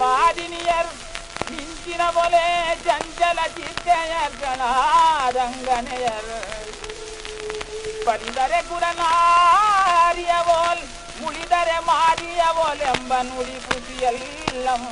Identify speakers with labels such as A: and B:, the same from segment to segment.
A: ವಾದಿನಿಯರ್ ಮಿಂಚಿನ ಬೊಲೆ ಚಂಚಲ ಚಿತ್ತೆಯರ್ಗಳಾದಂಗನೆಯರ್ ಪರಿದರೆ ಕುರನಾರಿಯವೋಲ್ ಮುಳಿದರೆ ಮಾರಿಯವೋಲ್ ಎಂಬ ನುಡಿ ಕೃತಿಯೆಲ್ಲಂ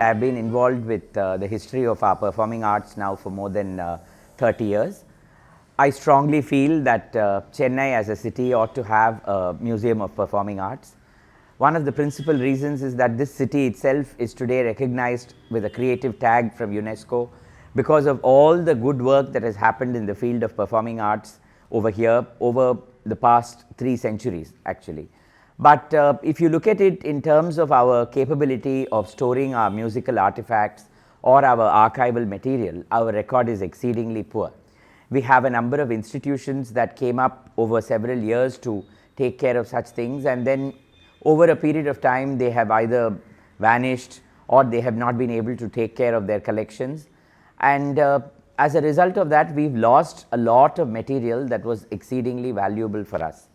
B: I've been involved with the history of our performing arts now for more than 30 years. I strongly feel that Chennai as a city ought to have a museum of performing arts. One of the principal reasons is that this city itself is today recognized with a creative tag from UNESCO because of all the good work that has happened in the field of performing arts over here over the past 3 centuries actually. But if you look at it in terms of our capability of storing our musical artifacts or our archival material, our record is exceedingly poor. We have a number of institutions that came up over several years to take care of such things, and then over a period of time they have either vanished or they have not been able to take care of their collections. And as a result of that, we've lost a lot of material that was exceedingly valuable for us.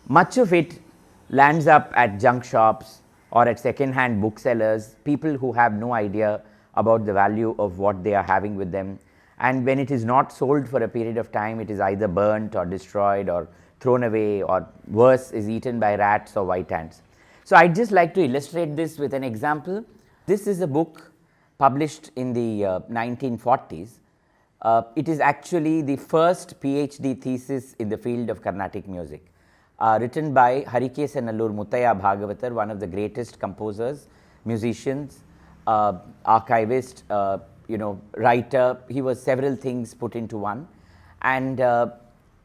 B: Much of it lands up at junk shops or at second-hand booksellers, people who have no idea about the value of what they are having with them. And when it is not sold for a period of time, it is either burnt or destroyed or thrown away, or worse, is eaten by rats or white ants. So I'd just like to illustrate this with an example. This is a book published in the 1940s. It is actually the first PhD thesis in the field of Carnatic music. Written by Harikesanallur Muttaya Bhagavatar, one of the greatest composers, musicians, archivist, writer. He was several things put into one, and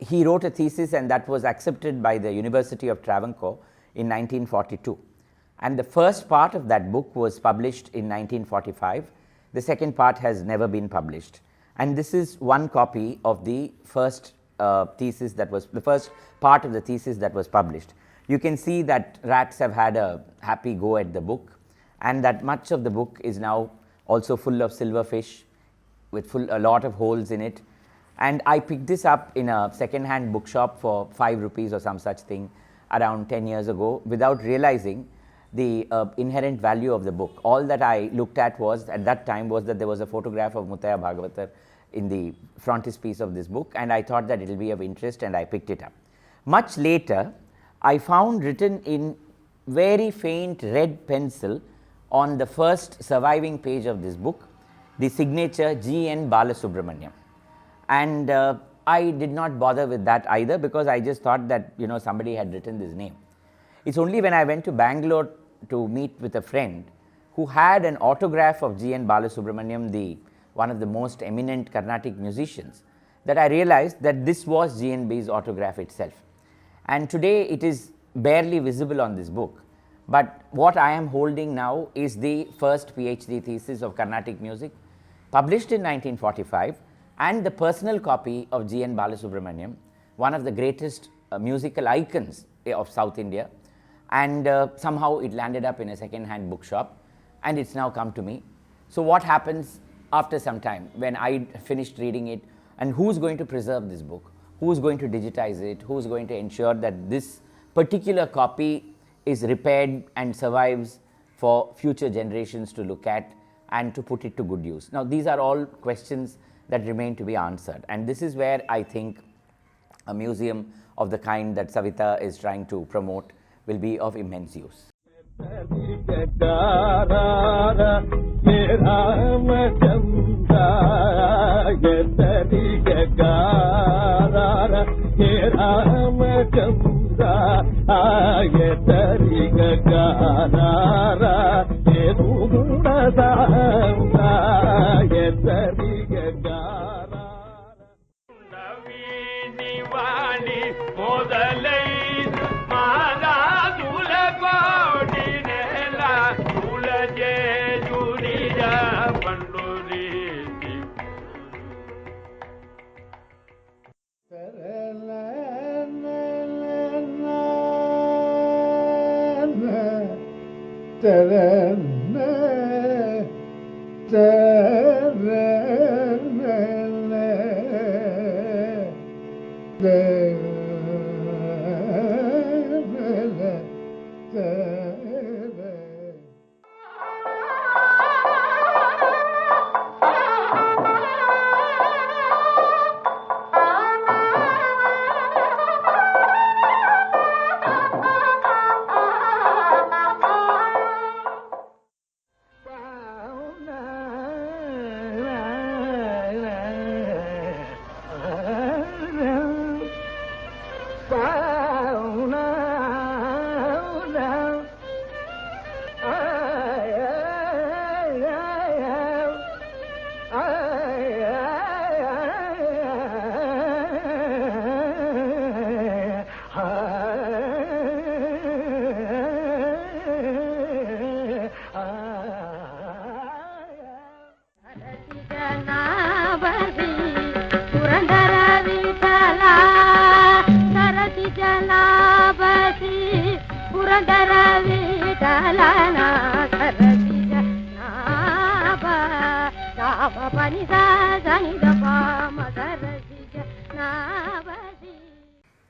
B: he wrote a thesis, and that was accepted by the University of Travancore in 1942. And the first part of that book was published in 1945. The second part has never been published, and this is one copy of the first thesis that was the first part of the thesis that was published. You can see that rats have had a happy go at the book, and that much of the book is now also full of silverfish with a lot of holes in it. And I picked this up in a second-hand bookshop for 5 rupees or some such thing around 10 years ago without realizing the inherent value of the book. All that I looked at was at that time was that there was a photograph of Muttaya Bhagavatar in the frontispiece of this book, and I thought that it will be of interest, and I picked it up. Much later, I found written in very faint red pencil on the first surviving page of this book the signature G.N. Balasubramaniam, and I did not bother with that either, because I just thought that somebody had written this name. It's only when I went to Bangalore to meet with a friend who had an autograph of G.N. Balasubramaniam, one of the most eminent Carnatic musicians, that I realized that this was G.N.B's autograph itself. And today it is barely visible on this book, but what I am holding now is the first PhD thesis of Carnatic music, published in 1945, and the personal copy of G.N. Balasubramaniam, one of the greatest musical icons of South India. and somehow it landed up in a second-hand bookshop, and it's now come to me. So what happens after some time when I finished reading it, and who's going to preserve this book? Who's going to digitize it? Who's going to ensure that this particular copy is repaired and survives for future generations to look at and to put it to good use? Now, these are all questions that remain to be answered, and this is where I think a museum of the kind that Savita is trying to promote will be of immense use.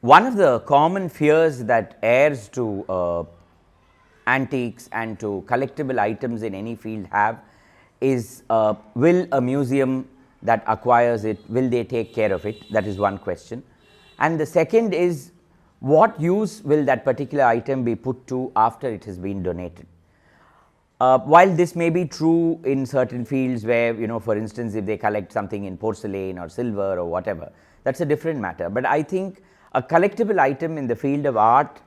B: One of the common fears that heirs to antiques and to collectible items in any field have is, will a museum that acquires it, will they take care of it? That is one question. And the second is, what use will that particular item be put to after it has been donated? While this may be true in certain fields where, for instance, if they collect something in porcelain or silver or whatever, that's a different matter. But I think a collectible item in the field of art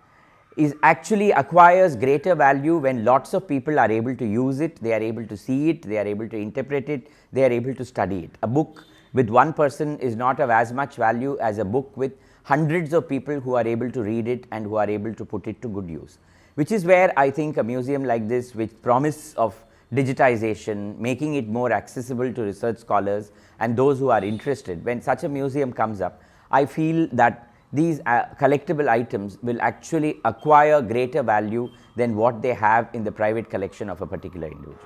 B: actually acquires greater value when lots of people are able to use it, they are able to see it, they are able to interpret it, they are able to study it. A book with one person is not of as much value as a book with hundreds of people who are able to read it and who are able to put it to good use. Which is where I think a museum like this, with promise of digitization, making it more accessible to research scholars and those who are interested, when such a museum comes up, I feel that these collectible items will actually acquire greater value than what they have in the private collection of a particular individual.